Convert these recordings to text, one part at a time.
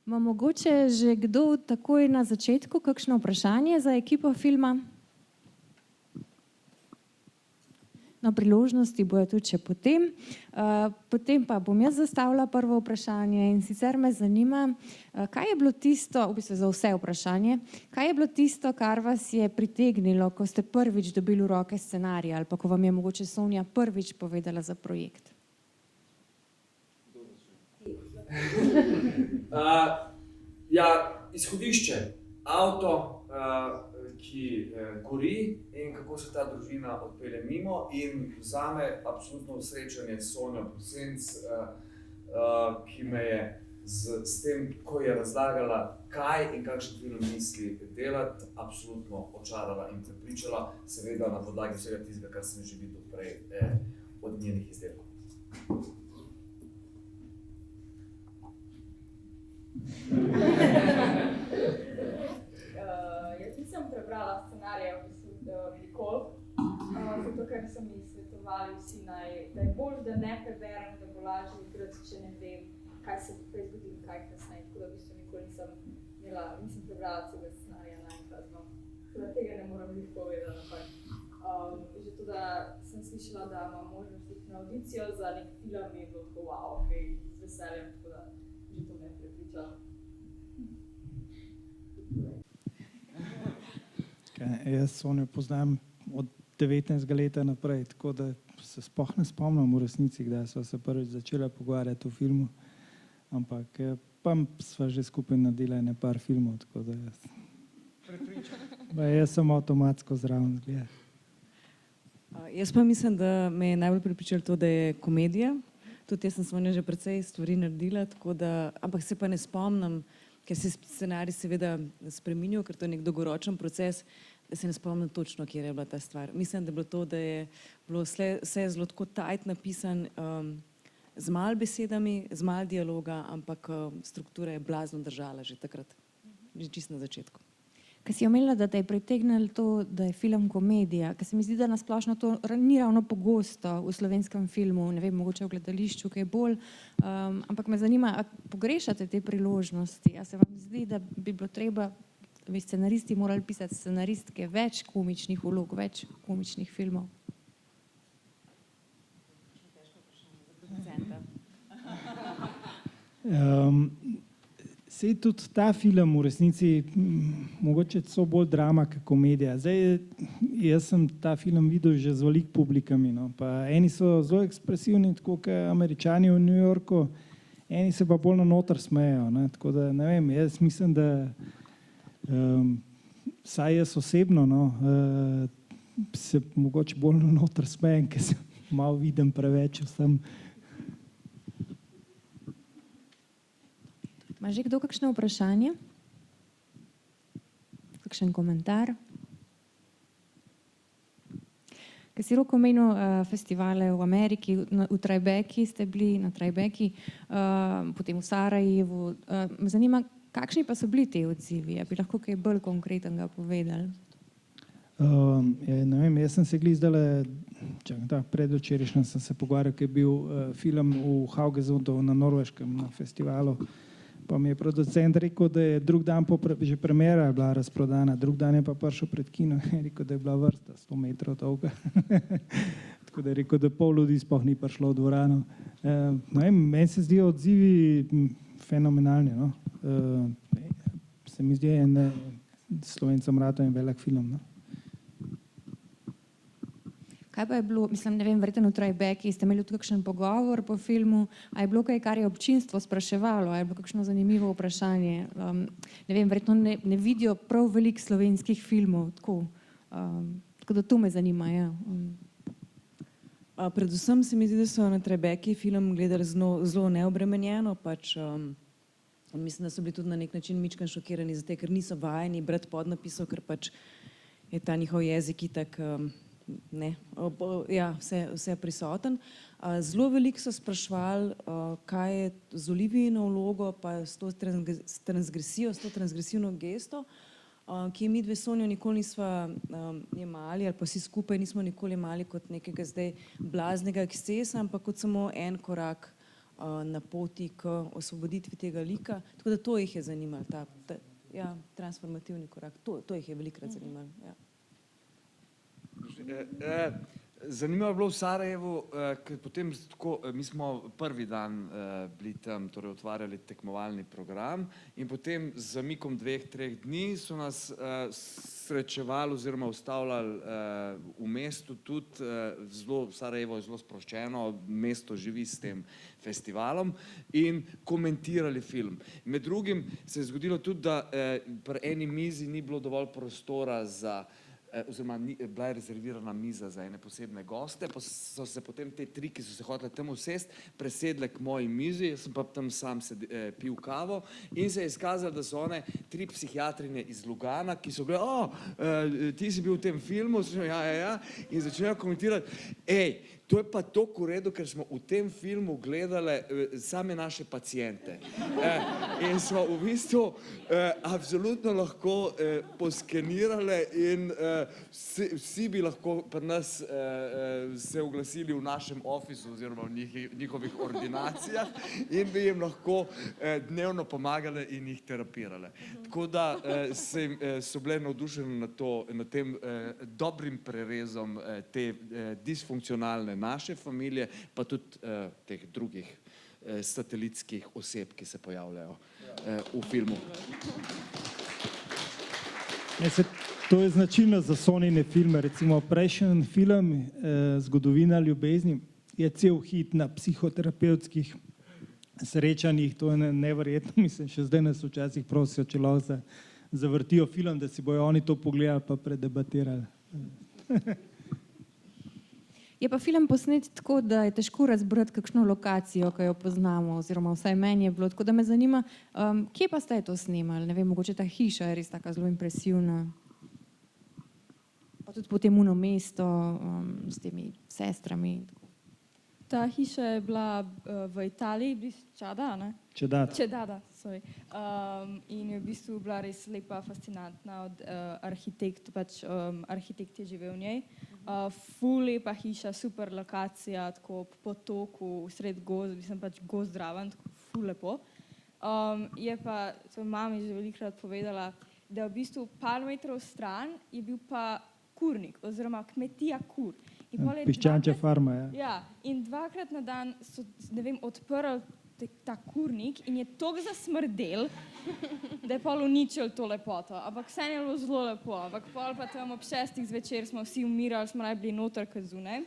Ma mogoče že kdo takoj na začetku kakšno vprašanje za ekipo filma? No, priložnosti bojo tudi še potem. Potem pa bom jaz zastavila prvo vprašanje in sicer me zanima, kaj je bilo tisto, v bistvu za vse vprašanje, kaj je bilo tisto, kar vas je pritegnilo, ko ste prvič dobili v roke scenarij ali pa ko vam je mogoče Sonja prvič povedala za projekt? Izhodišče, avto, ki gori in kako se ta družina odpelje mimo in vzame absolutno srečanje s Sonjo Prosenc, ki me je s tem, ko je razlagala, kaj in kakšen film misli delati, absolutno očarala in prepričala, seveda na podlagi vsega tistega, kar sem že videl prej od njenih izdelkov. Jaz nisem prebrala scenarija v bistvu nikoli, zato ker so mi svetovali vsi da je bolj, da ne preberem, da bo lažje igrati, če ne vem, kaj se bo prej zgodilo, kaj kasneje, tako da v bistvu nikoli nisem prebrala celega scenarija naenkrat, tako da tega ne moram glih povedati, ampak že to, da sem slišala, da imam možnost iti na audicijo za nek film, je bilo tako wow, ok, z veseljem, tako da že to me je prepričalo. Jaz Sonjo poznam od 19. leta naprej, tako da se sploh ne spomnim v resnici, kdaj sva se prvič začela pogovarjati o filmu, ampak pa sva že skupaj naredila ene par filmov, tako da jaz sem avtomatsko zraven zgleda. Jaz pa mislim, da me je najbolj prepričalo to, da je komedija. Tudi jaz sem Sonja že precej stvari naredila, tako da, ampak se pa ne spomnim, ker se scenarij seveda spreminjal, ker to je nek dolgoročen proces, da se ne spomnim točno, kjer je bila ta stvar. Mislim, da je bilo to, da je bilo vse zelo tako tight napisan, z malo besedami, z malo dialoga, ampak struktura je blazno držala že takrat, že čisto na začetku. Kaj si omenila, da te je pritegnilo to, da je film komedija, ker se mi zdi, da nasplošno to ni ravno pogosto v slovenskem filmu, ne vem, mogoče v gledališču, kaj bolj, ampak me zanima, a pogrešate te priložnosti, a se vam zdi, da bi bilo treba, da bi scenaristi morali pisati scenaristke več komičnih vlog, več komičnih filmov? Sej tudi ta film v resnici mogoče so bolj drama kot komedija. Zdaj, jaz sem ta film videl že z veliko publikami, no. Pa eni so zelo ekspresivni, tako kot Američani v New Yorku, eni se pa bolj na noter smejejo, ne. Tako da ne vem, jaz mislim, da vsaj jaz osebno, no, se mogoče bolj na noter smejem, ker se malo vidim preveč vsem. Ima že kdo kakšno vprašanje? Kakšen komentar? Ker si Rok omenil festivale v Ameriki, v Tribeki ste bili, na Tribeki, potem v Sarajevu. Me zanima, kakšni pa so bili ti odzivi? A bi lahko kaj bolj konkretnega povedali? Ne vem, jaz sem se zdajle, predvčerajšnjem sem se pogovarjal, ker je bil film v Haugesundu na Norveškem na festivalu. Pa mi je producent rekel, da je drug dan že premiera je bila razprodana, drug dan je pa prišel pred kino in je rekel, da je bila vrsta 100 metrov dolga. Tako da je rekel, da pol ljudi sploh ni prišlo v dvorano. Ne vem, meni se zdijo odzivi fenomenalni, no. Se mi zdi Slovencem ratov en velik film, no. Kaj pa je bilo, mislim, ne vem, verjetno v Tribeki, ste imeli tudi kakšen pogovor po filmu, a je bilo kaj, kar je občinstvo spraševalo, a je bilo kakšno zanimivo vprašanje? Ne vem, verjetno ne vidijo prav veliko slovenskih filmov, tako da to me zanima, ja. Predvsem se mi zdi, da so na Tribeki film gledali zelo neobremenjeno, pač mislim, da so bili tudi na nek način mičken šokirani, zato ker niso vajeni brati podnapisov, ker pač je ta njihov jezik itak vse prisoten. Zelo veliko so spraševali, kaj je z Olivijino vlogo, pa s to transgresijo, s to transgresivno gesto, ki je mi dve Sonjo nikoli nisva jemali, ali pa vsi skupaj nismo nikoli jemali kot nekega zdaj blaznega ekscesa, ampak kot samo en korak na poti k osvoboditvi tega lika. Tako da to jih je zanimalo, ja, transformativni korak. To jih je velikokrat zanimalo. Ja. Zanimivo je bilo v Sarajevu, ker potem tako, mi smo prvi dan bili tam, torej otvarjali tekmovalni program in potem z zamikom 2-3 dni so nas srečevali oziroma ustavljali v mestu tudi, Sarajevo je zelo sproščeno, mesto živi s tem festivalom in komentirali film. Med drugim se je zgodilo tudi, da pri eni mizi ni bilo dovolj prostora za oziroma bila je rezervirana miza za ene posebne goste, pa so se potem te 3, ki so se hoteli tam usesti, presedle k moji mizi, jaz sem pa tam sam pil kavo in se je izkazalo, da so one 3 psihiatrine iz Lugana, ki so bile, ti si bil v tem filmu, ja, in začnejo komentirati, to je pa toliko v redu, ker smo v tem filmu gledali same naše pacijente. In smo v bistvu absolutno lahko poskenirali in vsi bi lahko pri nas se oglasili v našem ofisu oziroma v njihovih ordinacijah in bi jim lahko dnevno pomagali in jih terapirali. Tako da so bile navdušene nad tem dobrim prerezom te disfunkcionalne naše familije, pa tudi teh drugih satelitskih oseb, ki se pojavljajo v filmu. To je značilno za Sonine filme. Recimo prejšnji film Zgodovina ljubezni je cel hit na psihoterapevtskih srečanjih. To je neverjetno. Mislim, še zdaj nas včasih prosijo, če lahko zavrtijo film, da si bojo oni to pogledali pa predebatirali. Je pa film posnet tako, da je težko razbrati kakšno lokacijo, ki jo poznamo, oziroma vsaj meni je bilo. Tako da me zanima, kje pa ste to snemali? Ne vem, mogoče ta hiša je res taka zelo impresivna. Pa tudi potem uno mesto s temi sestrami. Ta hiša je bila v Italiji, blizu Čada, ne? Čedada, sorry. In je v bistvu bila res lepa, fascinantna od arhitekt je živel v njej. Ful lepa hiša, super lokacija, tako po potoku, sred gozd, mislim pač gozd zraven, tako ful lepo. Je pa, so mami že velikokrat povedala, da v bistvu par metrov stran je bil pa kurnik oziroma kmetija kur. Piščančja farma, ja. Ja, in 2-krat na dan so, ne vem, odprli ta kurnik in je toliko zasmrdel, da je pol uničil to lepoto. Ampak vse je bilo zelo lepo. Ampak pol pa tam ob 6 zvečer smo vsi umirali, smo naj bili noter kot zunaj.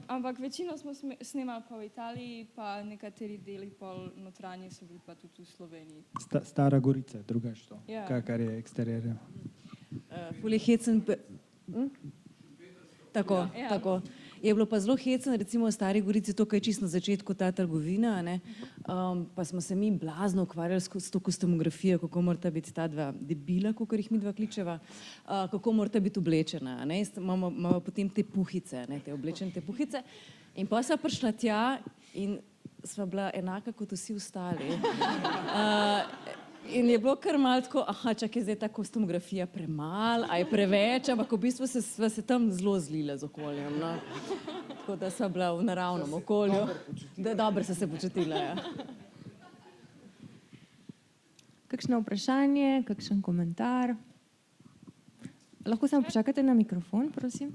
Ampak večino smo snemali pa v Italiji, pa nekateri deli pol notranje so bili pa tudi v Sloveniji. Stara Gorica, drugače to, Ja. kar je eksterior. Ful je hecen. Tako, Ja. tako. Je bilo pa zelo hecen, recimo v Stari Gorici, to, kar je čisto na začetku ta trgovina, ne? Pa smo se mi blazno ukvarjali s to kostumografijo, kako morata biti ta dva debila, kakor jih mi dva kličeva, kako morata biti oblečena. Ne? Imamo potem te puhice, ne? Te oblečene te puhice. In pa sva prišla tja in sva bila enaka kot vsi ostali. In je bilo kar malo tako, čak je zdaj ta kostumografija premal, a je preveč, ampak v bistvu sva se tam zelo zlila z okoljem. No. Tako da sva bila v naravnem okolju. Dobro sva se počutila, ja. Kakšno vprašanje, kakšen komentar? Lahko samo počakate na mikrofon, prosim?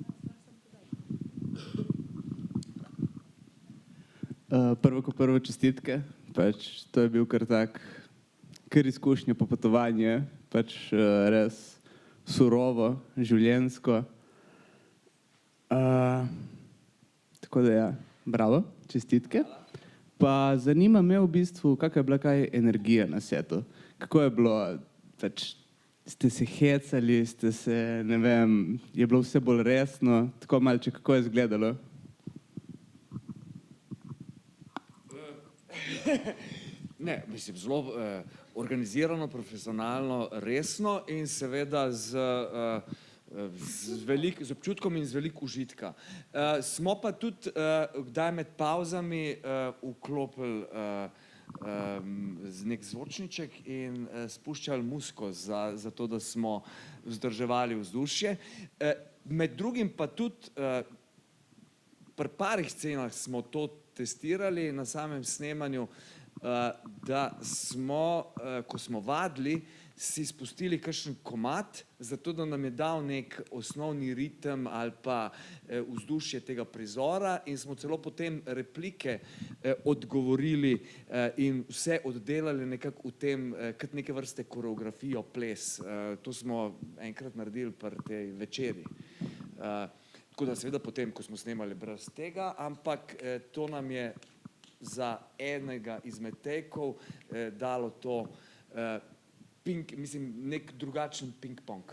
Prvo čestitke. Pač, to je bil kar izkušnja popotovanje, pač res surovo, življenjsko. Tako da ja, bravo, čestitke. Pa zanima me v bistvu, kakšna je bila energija na setu. Kako je bilo, pač ste se hecali, ste se, ne vem, je bilo vse bolj resno, tako malče, kako je izgledalo? Ne, mislim, zelo organizirano, profesionalno, resno in seveda z občutkom in z veliko užitka. Smo pa tudi kdaj med pavzami vklopili nek zvočniček in spuščali muziko za to, da smo vzdrževali vzdušje. Med drugim pa tudi pri parih scenah smo testirali na samem snemanju, da smo, ko smo vadili, si spustili kakšen komad, zato da nam je dal nek osnovni ritem ali pa vzdušje tega prizora in smo celo potem replike odgovorili in vse oddelali nekako v tem, kot neke vrste koreografijo, ples. To smo enkrat naredili pri tej večeri. Tako da seveda potem, ko smo snemali brez tega, ampak to nam je za enega izmed tekov dalo to nek drugačen ping-pong.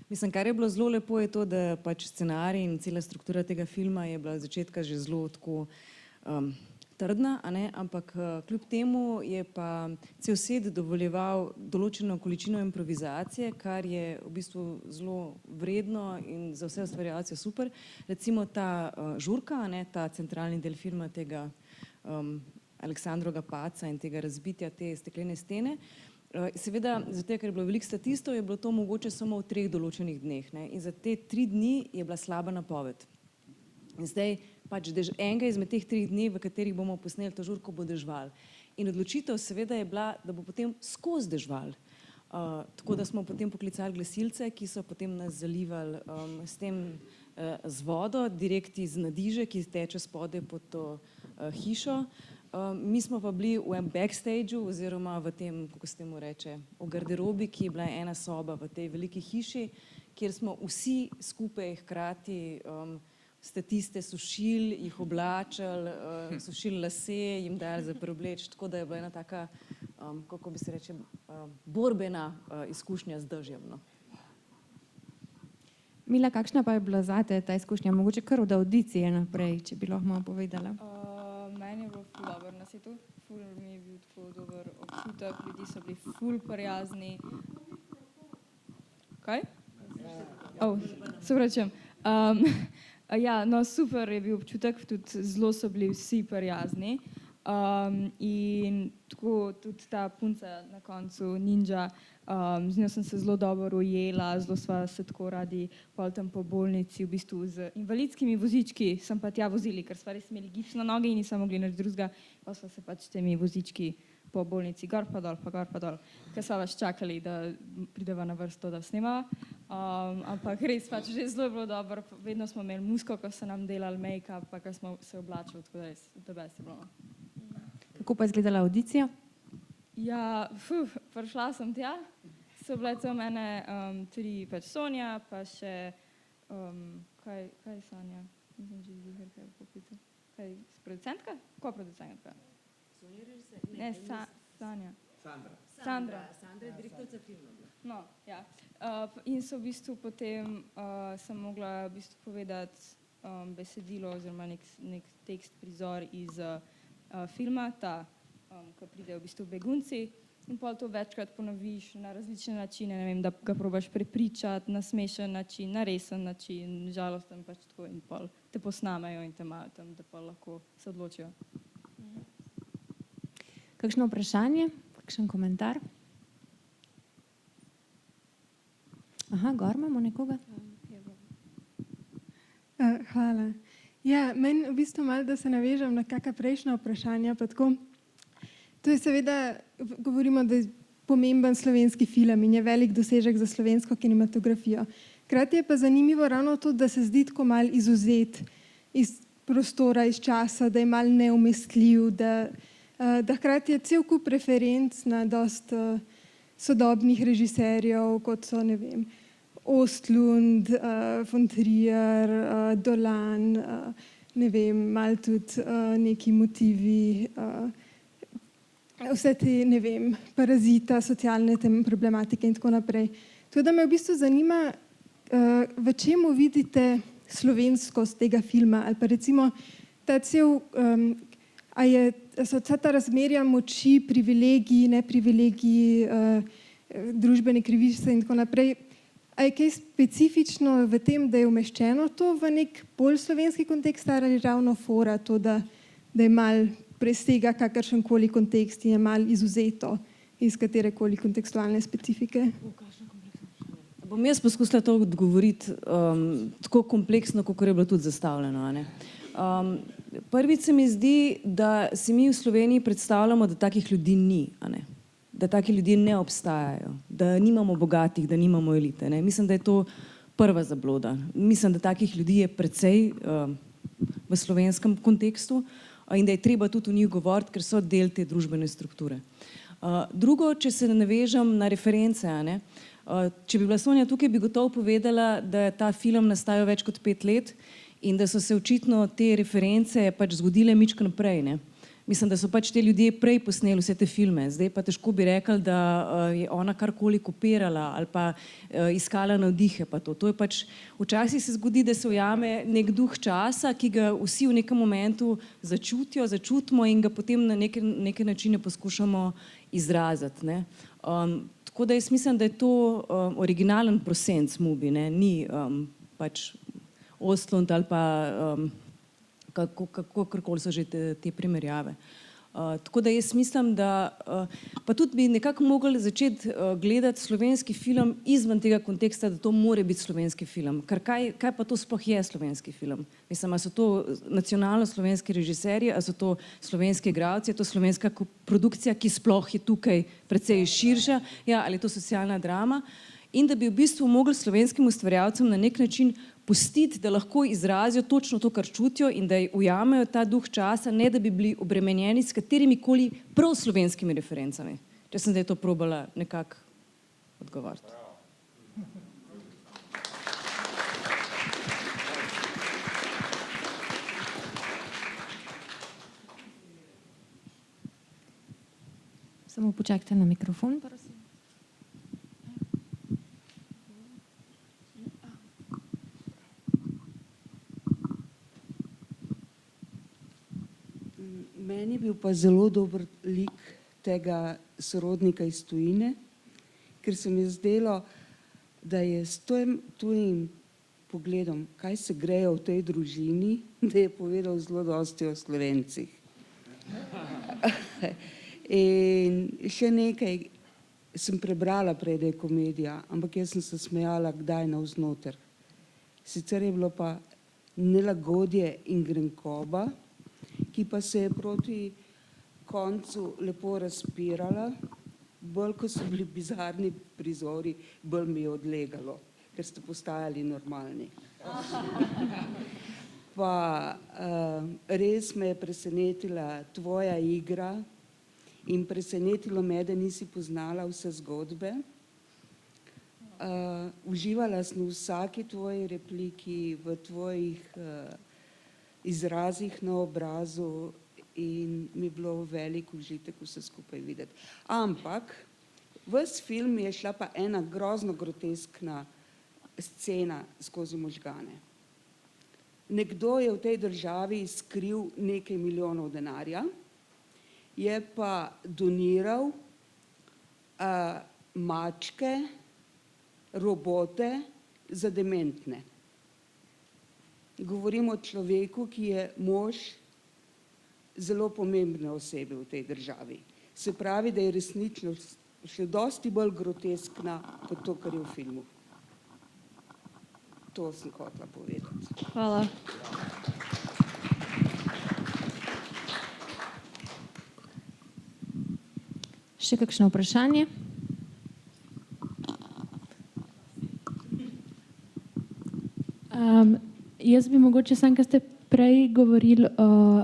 Mislim, kar je bilo zelo lepo, je to, da pač scenarij in cela struktura tega filma je bila od začetka že zelo tako trdna, a ne? Ampak kljub temu je pa cel set dovoljeval določeno količino improvizacije, kar je v bistvu zelo vredno in za vse ustvarjalce super. Recimo ta žurka, a ne? Ta centralni del filma tega Aleksandrovega padca in tega razbitja te steklene stene. Seveda, zato ker je bilo veliko statistov, je bilo to mogoče samo v 3 določenih dneh, ne? In za te 3 dni je bila slaba napoved. In zdaj pač enega izmed teh 3 dni, v katerih bomo posneli to žurko, bo dežval. In odločitev seveda je bila, da bo potem skozi dežval. Tako da smo potem poklicali glasilce, ki so potem nas zalivali s tem z vodo, direkt iz Nadiže, ki teče spodaj pod to hišo. Mi smo pa bili v enem backstageu oziroma v tem, kako se temu reče, v garderobi, ki je bila ena soba v tej veliki hiši, kjer smo vsi skupaj hkrati statiste sušili, jih oblačili, sušili lase, jim dali za preobleč, tako da je bila ena taka, kako bi se reče, borbena izkušnja z dežjem. No. Mila, kakšna pa je bila zate ta izkušnja? Mogoče kar od audicije naprej, če bi lahko malo povedala. Meni je bilo ful dobro na setu, ful mi je bil tako dober občutek, ljudi so bili ful prijazni. Kaj? Se vračam. Ja, no super je bil občutek, tudi zelo so bili vsi prijazni. In tako tudi ta punca na koncu, Ninja, z njo sem se zelo dobro ujela, zelo sva se tako radi pol tam po bolnici, v bistvu z invalidskimi vozički sem pa tja vozili, ker sva res imeli gips na noge in nisem mogli nič drugega, pa sva se pač temi vozički po bolnici gor pa dol, ker sva vas čakali, da prideva na vrsto, da snemava. Ampak res pač že zelo je bilo dobro, vedno smo imeli musko, ko so nam delali make-up, pa ko smo se oblačili, tako da res the best je bilo. Kako pa je izgledala audicija? Ja, prišla sem tja, so bile to mene 3, pač Sonja, pa še, kaj je Sonja? Nisem že ziher, kaj je poklical. Kaj, producentka? Ko producentka? Sonja režiser? Ne, Sanja. Sandra je direktorica filma. No, ja. In so v bistvu potem sem mogla v bistvu povedati besedilo oziroma nek tekst, prizor iz filma, ta, ko pridejo v bistvu begunci in pol to večkrat ponoviš na različne načine, ne vem, da ga probaš prepričati na smešen način, na resen način, žalosten pač tako in pol te posnamejo in te imajo tam, da pa lahko se odločijo. Kakšno vprašanje? Kakšen komentar? Aha, gor imamo nekoga. Hvala. Ja, meni v bistvu malo, da se navežem na kakšna prejšnja vprašanja, pa tako. To je seveda, govorimo, da je pomemben slovenski film in je velik dosežek za slovensko kinematografijo. Hkrati je pa zanimivo ravno to, da se zdi tako malo izvzet iz prostora, iz časa, da je malo neumestljiv, da hkrati je cel kup referenc na dost sodobnih režiserjev, kot so, ne vem, Ostlund, von Trier, Dolan, ne vem, malo tudi neki motivi, vse te, ne vem, Parazita, socialne problematike in tako naprej. Tako da me v bistvu zanima, v čemu vidite slovenskost tega filma ali pa recimo ta cel, so vsa ta razmerja moči, privilegiji, neprivilegiji, družbene krivice in tako naprej. A je kaj specifično v tem, da je umeščeno to v nek bolj slovenski kontekst ali ravno fora to, da je mal presega kakršenkoli kontekst in je mal izvzeto iz katerekoli kontekstualne specifike? Bom jaz poskusila to odgovoriti tako kompleksno, kot je bilo tudi zastavljeno. Prvič se mi zdi, da si mi v Sloveniji predstavljamo, da takih ljudi ni, a ne? Da taki ljudje ne obstajajo, da nimamo bogatih, da nimamo elite. Ne? Mislim, da je to prva zabloda. Mislim, da takih ljudi je precej v slovenskem kontekstu in da je treba tudi o njih govoriti, ker so del te družbene strukture. Drugo, če se navežem na reference, a ne? Če bi bila Sonja tukaj, bi gotovo povedala, da je ta film nastajal več kot 5 let in da so se očitno te reference pač zgodile mičkeno prej, ne? Mislim, da so pač te ljudje prej posneli vse te filme, zdaj pa težko bi rekli, da je ona karkoli kopirala ali pa iskala navdihe pa to. To je pač, včasih se zgodi, da se ujame nek duh časa, ki ga vsi v nekem momentu začutimo in ga potem na neke načine poskušamo izraziti, ne. Tako da jaz mislim, da je to originalen prosenc Mubi, ne, ni pač Ostlund ali pa kakorkoli so že te primerjave. Tako da jaz mislim, da pa tudi bi nekako mogli začeti gledati slovenski film izven tega konteksta, da to more biti slovenski film. Ker kaj pa to sploh je slovenski film? Mislim, a so to nacionalno slovenski režiserji, a so to slovenski igralci, je to slovenska produkcija, ki sploh je tukaj precej širša, ja, ali je to socialna drama? In da bi v bistvu mogli slovenskim ustvarjalcem na nek način pustiti, da lahko izrazijo točno to, kar čutijo in da ujamejo ta duh časa, ne da bi bili obremenjeni s katerimikoli prav slovenskimi referencami. Če sem zdaj to probala nekako odgovoriti. Samo počakajte na mikrofon, prosim. Meni je bil pa zelo dober lik tega sorodnika iz tujine, ker se mi je zdelo, da je s tujim pogledom, kaj se grejo v tej družini, da je povedal zelo dosti o Slovencih. In še nekaj sem prebrala prej, da je komedija, ampak jaz sem se smejala kdaj navznoter. Sicer je bilo pa nelagodje in grenkoba, ki pa se je proti koncu lepo razpirala, bolj ko so bili bizarni prizori, bolj mi je odlegalo, ker ste postajali normalni. Pa res me je presenetila tvoja igra in presenetilo me, da nisi poznala vse zgodbe. Uživala sem v vsaki tvoji repliki, v tvojih izrazih na obrazu in mi je bilo velik užitek vse skupaj videti. Ampak ves film je šla pa ena grozno groteskna scena skozi možgane. Nekdo je v tej državi skril nekaj milijonov denarja, je pa doniral mačke, robote za dementne. Govorimo o človeku, ki je mož zelo pomembne osebe v tej državi. Se pravi, da je resnično še dosti bolj groteskna kot to, kar je v filmu. To sem hotela povedati. Hvala. Še kakšno vprašanje? Jaz bi mogoče sam, ker ste prej govorili o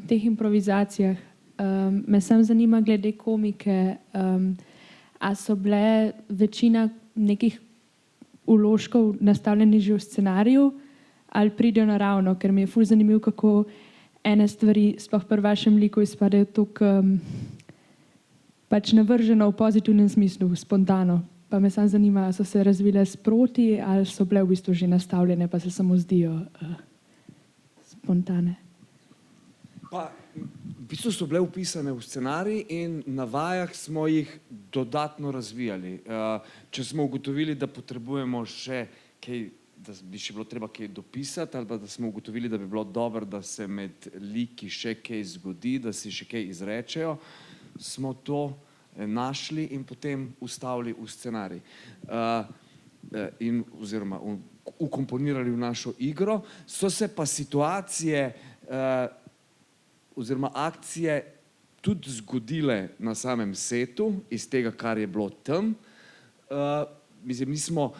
teh improvizacijah, me sam zanima glede komike, a so bile večina nekih vložkov nastavljeni že v scenariju ali pridejo naravno, ker mi je ful zanimivo, kako ene stvari, sploh pri vašem liku, izpadajo tako pač navrženo v pozitivnem smislu, spontano. Pa me samo zanima, so se razvile sproti ali so bile v bistvu že nastavljene, pa se samo zdijo spontane. Pa, v bistvu so bile vpisane v scenarij in na vajah smo jih dodatno razvijali. Če smo ugotovili, da potrebujemo še kaj, da bi še bilo treba kaj dopisati, ali pa da smo ugotovili, da bi bilo dobro, da se med liki še kaj zgodi, da si še kaj izrečejo, smo to našli in potem vstavili v scenarij. Oziroma vkomponirali v našo igro. So se pa situacije oziroma akcije tudi zgodile na samem setu, iz tega, kar je bilo tam. Mislim, nismo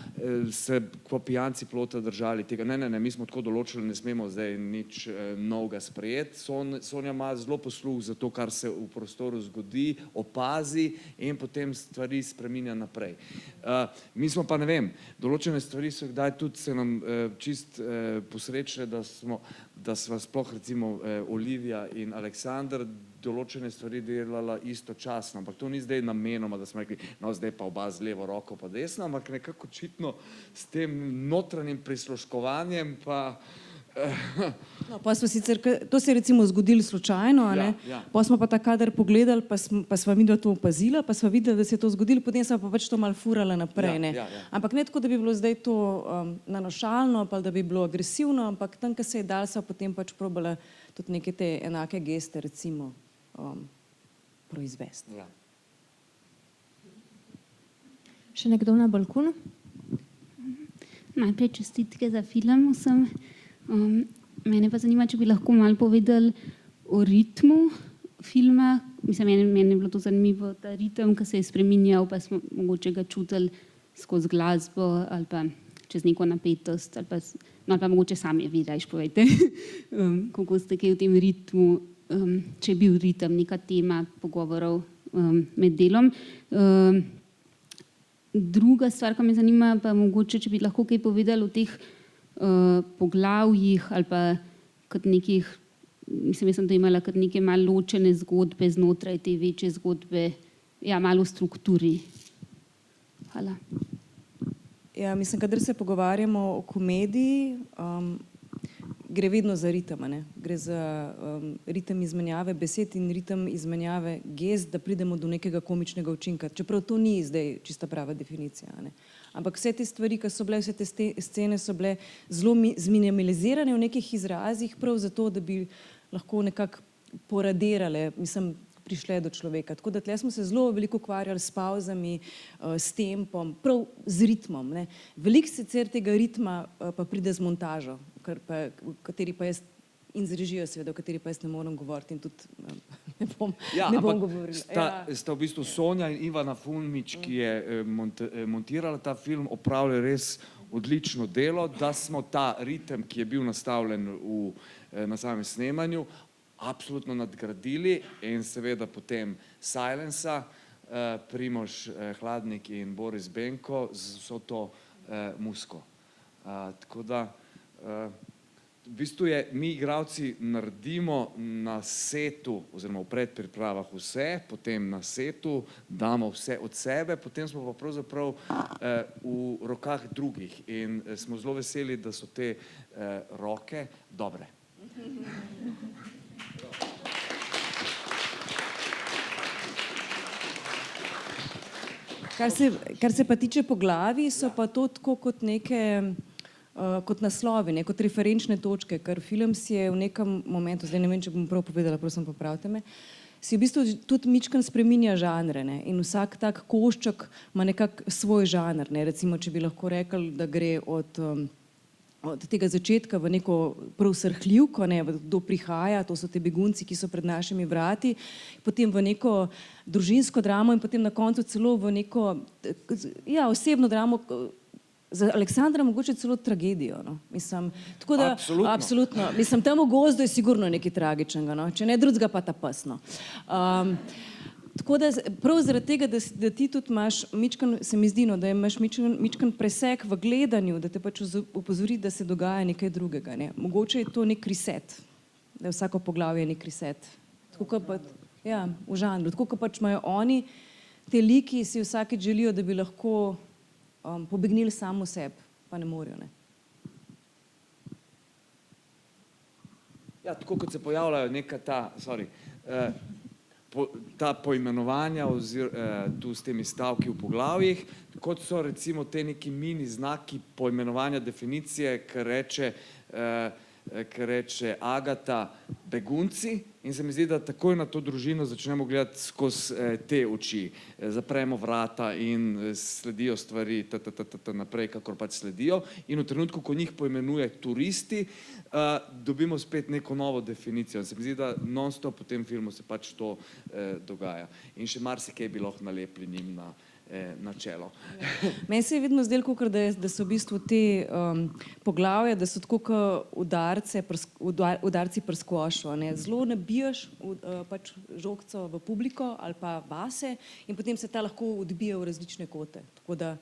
se kot pijanci plota držali tega, ne, mi smo tako določili, ne smemo zdaj nič novega sprejeti. Sonja ima zelo posluh za to, kar se v prostoru zgodi, opazi in potem stvari spreminja naprej. Mi smo pa, ne vem, določene stvari so kdaj tudi se nam čist posrečile, da sva sploh recimo Olivija in Aleksandar določene stvari delala istočasno, ampak to ni zdaj namenoma, da smo rekli, no zdaj pa oba z levo roko pa desno, ampak nekako očitno s tem notranjim prisluškovanjem pa... No, pa smo sicer, to se je recimo zgodilo slučajno, a ne? Ja. Pa smo pa ta kader pogledali, pa sva videla to opazila, pa sva videla, da se je to zgodilo, potem sva pa pač to malo furala naprej, ne? Ja. Ampak ne tako, da bi bilo zdaj to nanošalno, pa da bi bilo agresivno, ampak tam, ko se je dal, sva potem pač probala tudi neke te enake geste, recimo, proizvesti. Ja. Še nekdo na balkonu? Najprej čestitke za film vsem. Mene pa zanima, če bi lahko malo povedali o ritmu filma. Mislim, meni je bilo to zanimivo, ta ritem, ki se je spreminjal, pa smo mogoče ga čutili skozi glasbo ali pa čez neko napetost, ali pa mogoče sami vi rajš povejte, kako ste kaj v tem ritmu, če je bil ritem neka tema pogovorov med delom. Druga stvar, ki me zanima, pa mogoče, če bi lahko kaj povedali o teh poglavjih ali pa kot nekih, mislim, jaz sem to imela kot neke malo ločene zgodbe znotraj te večje zgodbe, ja, malo v strukturi. Hvala. Ja, mislim, kadar se pogovarjamo o komediji, gre vedno za ritem, ne? Gre za ritem izmenjave besed in ritem izmenjave gest, da pridemo do nekega komičnega učinka. Čeprav to ni zdaj čista prava definicija, ne? Ampak vse te stvari, ki so bile, vse te scene so bile zelo zminimalizirane v nekih izrazih, prav zato, da bi lahko nekako poradirale, mislim, prišle do človeka. Tako da tle smo se zelo veliko ukvarjali s pavzami, s tempom, prav z ritmom, ne? Veliko sicer tega ritma pa pride z montažo, kateri pa jaz in z režijo seveda, o kateri pa jaz ne morem govoriti in tudi ne bom govorila. Sta v bistvu Sonja in Ivana Fulmič, ki je montirala ta film, opravili res odlično delo, da smo ta ritem, ki je bil nastavljen na samem snemanju, absolutno nadgradili in seveda potem Silensa, Primož Hladnik in Boris Benko z vso to muziko. Tako da v bistvu mi igralci naredimo na setu oziroma v predpripravah vse, potem na setu damo vse od sebe, potem smo pa pravzaprav v rokah drugih in smo zelo veseli, da so te roke dobre. Kar se pa tiče poglavij, so pa to tako kot neke kot naslovi, ne, kot referenčne točke, ker film si je v nekem momentu, zdaj ne vem, če bom prav povedala, prosim, popravite me, si v bistvu tudi mičken spreminja žanre, ne, in vsak tak košček ima nekako svoj žanr, ne, recimo, če bi lahko rekli, da gre od tega začetka v neko prav srhljivko, ne, kdo prihaja, to so te begunci, ki so pred našimi vrati, potem v neko družinsko dramo in potem na koncu celo v neko, ja, osebno dramo, za Aleksandra mogoče celo tragedijo, no, mislim, tako da, absolutno, mislim, tam v gozdu je sigurno nekaj tragičnega, no, če ne drugega pa ta pes, no. Tako da prav zaradi tega, da ti tudi imaš mičken, se mi zdi, no, da imaš mičken presek v gledanju, da te pač opozori, da se dogaja nekaj drugega, ne. Mogoče je to nek reset, da je vsako poglavje nek reset. Tako kot pa, ja, v žanru, tako kot pač imajo oni, te liki si vsakič želijo, da bi lahko pobegnili samo sebi, pa ne morejo, ne. Ja, tako kot se pojavljajo neka ta poimenovanja tu s temi stavki v poglavjih, kot so recimo te neki mini znaki poimenovanja definicije, ker reče Agata begunci in se mi zdi, da takoj na to družino začnemo gledati skozi te oči. Zapremo vrata in sledijo stvari naprej, kakor pač sledijo. In v trenutku, ko njih poimenuje turisti, dobimo spet neko novo definicijo. Se mi zdi, da non-stop v tem filmu se pač to dogaja. In še marsikaj bi lahko nalepili njim na čelo. Meni se je vedno zdelo, da so v bistvu te poglavja, da so tako kot udarci pri skvošu. Zelo nabiješ pač žogco v publiko ali pa vase in potem se ta lahko odbije v različne kote. Tako da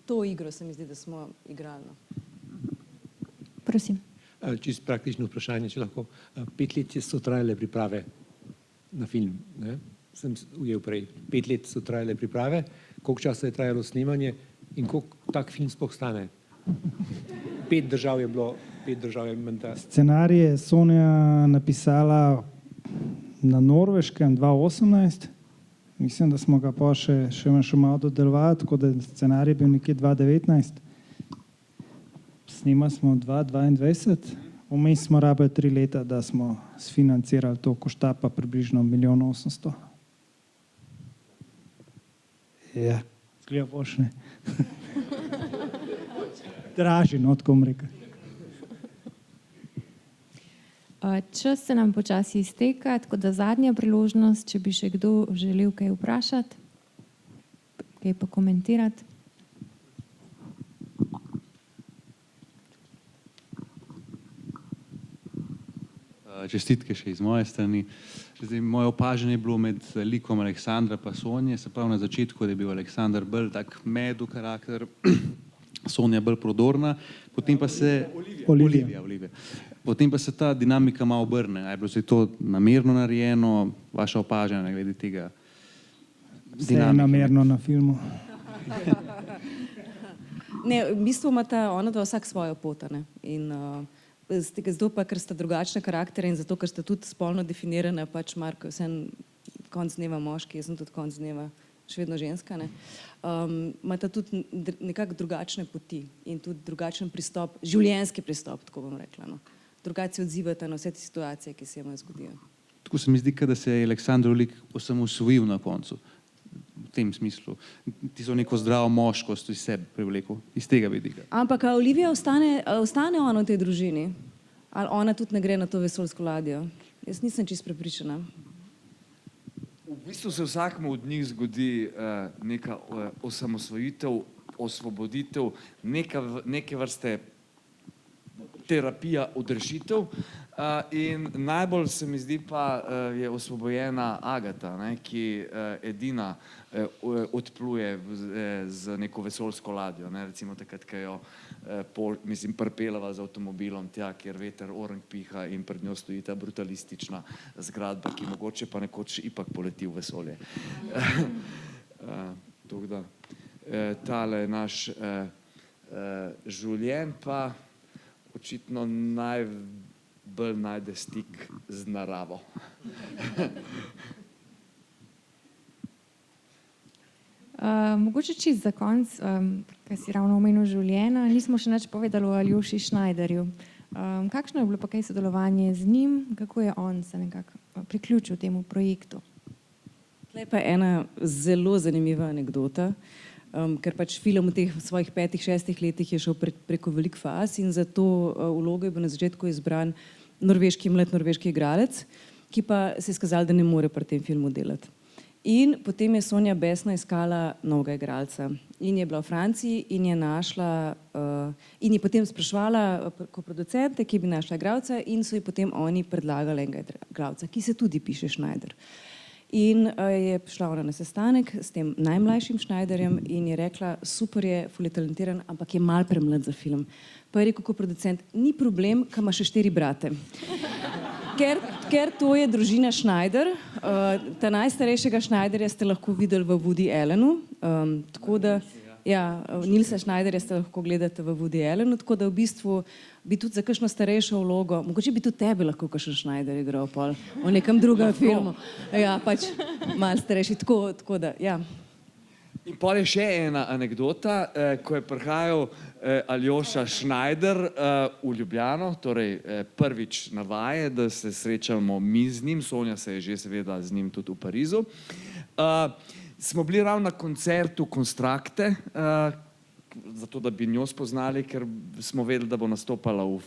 to igro se mi zdi, da smo igrali. Prosim. Čisto praktično vprašanje, če lahko. 5 let so trajale priprave na film, ne? Sem ujel prej. 5 let so trajale priprave, koliko časa je trajalo snemanje in koliko tak film sploh stane? 5 držav je bilo, 5 držav je menda. Scenarij je Sonja napisala na Norveškem 2018. Mislim, da smo ga pa še malo dodelovali, tako da scenarij je bil nekje 2019. Snimali smo 2022. Vmes smo rabili 3 leta, da smo sfinancirali to, košta pa približno 1 800 000. Ja, zgleda boš, ne. Dražji, no, tako bom rekel. Čas se nam počasi izteka, tako da zadnja priložnost, če bi še kdo želel kaj vprašati, kaj pa komentirati. Čestitke še iz moje strani. Zdaj, moje opažanje je bilo med likom Aleksandra pa Sonje, se pravi na začetku, da je bil Aleksandar bolj tak medu karakter, Sonja bolj prodorna, potem pa se... Olivia. Potem pa se ta dinamika malo obrne. A je bilo se to namerno narejeno, vaša opažanja glede tega dinamike? Vse je namerno na filmu. Ne, v bistvu imata ona dva vsak svojo pot, ne? In zdaj pa, ker sta drugačne karaktere in zato, ker sta tudi spolno definirana, pač Marko je vsem konc dneva moški, jaz sem tudi konc dneva še vedno ženska, ne. Imata tudi nekako drugačne poti in tudi drugačen pristop, življenjski pristop, tako bom rekla, no. Drugače se odzivata na vse te situacije, ki se jima zgodijo. Tako se mi zdi, da se je Aleksandrov lik osamosvojil na koncu. V tem smislu. Ti so neko zdravo moškost iz sebe privlekel, iz tega vidika. Ampak a Olivia ostane ona v tej družini? Ali ona tudi ne gre na to vesoljsko ladjo? Jaz nisem čisto prepričana. V bistvu se vsakmu od njih zgodi neka osamosvojitev, osvoboditev, neke vrste terapija odrešitev in najbolj se mi zdi pa je osvobojena Agata, ne, ki edina odpluje z neko vesoljsko ladjo, ne, recimo takrat, ko jo pripelava z avtomobilom tja, kjer veter orang piha in pred njo stoji ta brutalistična zgradba, ki mogoče pa nekoč ipak poleti v vesolje. Tako da, tale naš življenj pa očitno najbolj najde stik z naravo. Mogoče čisto za konec, kaj si ravno omenil življenja, nismo še nič povedali o Aljoši Schneiderju. Kakšno je bilo pa kaj sodelovanje z njim, kako je on se nekako priključil temu projektu? Tle pa ena zelo zanimiva anekdota. Ker pač film v teh svojih 5-6 letih je šel preko velik faz in za to vlogo je bil na začetku izbran mlad norveški igralec, ki pa se je izkazal, da ne more pri tem filmu delati. In potem je Sonja besno iskala novega igralca in je bila v Franciji in je našla in je potem spraševala koproducente, ki bi našla igralca in so ji potem oni predlagali enega igralca, ki se tudi piše Schneider. In je prišla ona na sestanek s tem najmlajšim Schneiderjem in je rekla, super je, ful je talentiran, ampak je mal premlad za film. Pa je rekel koproducent, ni problem, ker ima še 4 brate. Ker to je družina Schneider, ta najstarejšega Schneiderja ste lahko videli v Woody Allenu, tako da, ja, Nilsa Schneiderja ste lahko gledate v Woody Allenu, tako da v bistvu bi tudi za kakšno starejšo vlogo, mogoče bi tudi tebi lahko kakšen Schneider igral pol v nekem drugem filmu. Ja, pač malo starejši, tako da, ja. In pol je še ena anekdota, ko je prihajal Aljoša Schneider v Ljubljano, torej prvič na vaje, da se srečamo mi z njim, Sonja se je že seveda z njim tudi v Parizu. Smo bili ravno na koncertu Konstrakte, zato da bi njo spoznali, ker smo vedeli, da bo nastopala v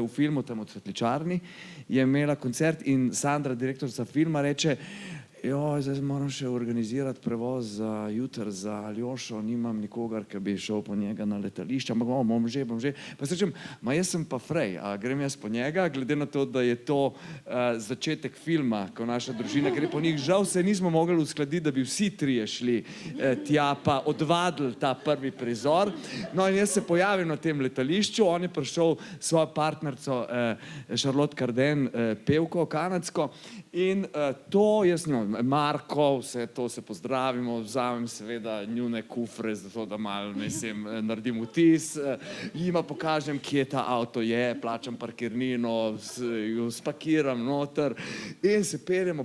filmu tam v Cvetličarni. Je imela koncert in Sandra, direktorica filma, reče: zdaj moram še organizirati prevoz za jutri za Aljošo, nimam nikogar, ki bi šel po njega na letališče, ampak bom že. Pa se rečem, jaz sem pa Frej, a grem jaz po njega, glede na to, da je to začetek filma, ko naša družina gre po njih. Žal se nismo mogli uskladiti, da bi vsi trije šli tja, pa odvadili ta prvi prizor. No in jaz se pojavim na tem letališču, on je prišel s svojo partnerico Charlotte Cardin, pevko kanadsko, in to jaz Marko, vse to se pozdravimo, vzamem seveda njune kufre, zato da malo, mislim, naredim vtis, jima pokažem, kje ta avto je, plačam parkirnino, jo spakiram noter in se peljemo,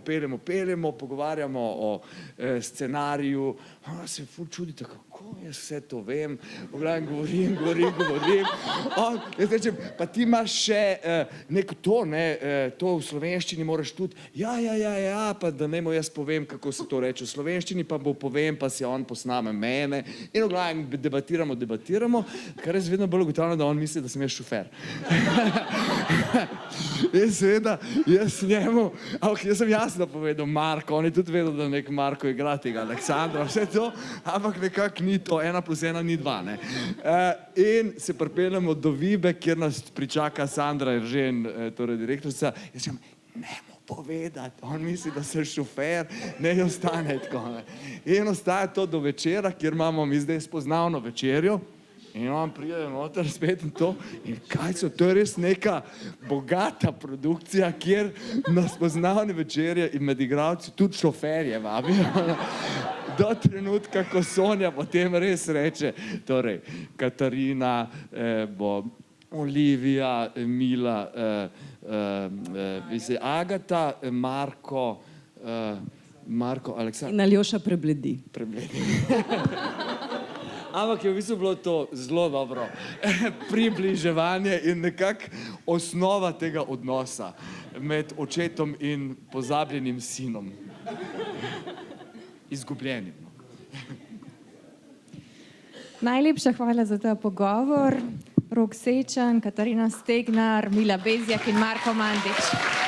pogovarjamo o scenariju. Ona se ful čudita, kako jaz vse to vem, govorim. Jaz rečem, pa ti imaš še neko to, to v slovenščini moraš tudi, ja, pa da nemo jaz povem, kako se to reče v slovenščini, pa bo povem, pa si on posname mene in v glavnem debatiramo, kar jaz vedno bolj ugotavljam, da on misli, da sem jaz šofer. In seveda, jaz njemu, ampak jaz sem jasno povedal Marko, on je tudi vedel, da nek Marko igra tega Aleksandra, vse to, ampak nekako ni to, 1+1 ni 2, ne. In se pripeljemo do Vibe, kjer nas pričaka Sandra Eržen, torej direktorica, jaz sem, nemo povedati, on misli, da sem šofer, ne ostane tako, ne. In ostaja to do večera, kjer imamo mi zdaj spoznavno večerjo, in on pride noter spet in to, in kaj so, to je res neka bogata produkcija, kjer na spoznavne večerje in med igralci tudi šoferje vabijo, do trenutka, ko Sonja potem res reče, torej Katarina, bo Olivija, Mila, Agata, Marko, Aleksandar. In Aljoša prebledi. Ampak je v bistvu bilo to zelo dobro približevanje in nekako osnova tega odnosa med očetom in pozabljenim sinom. Izgubljenim. Najlepša hvala za ta pogovor. Rok Sečan, Katarina Stegnar, Mila Bezjak in Marko Mandić.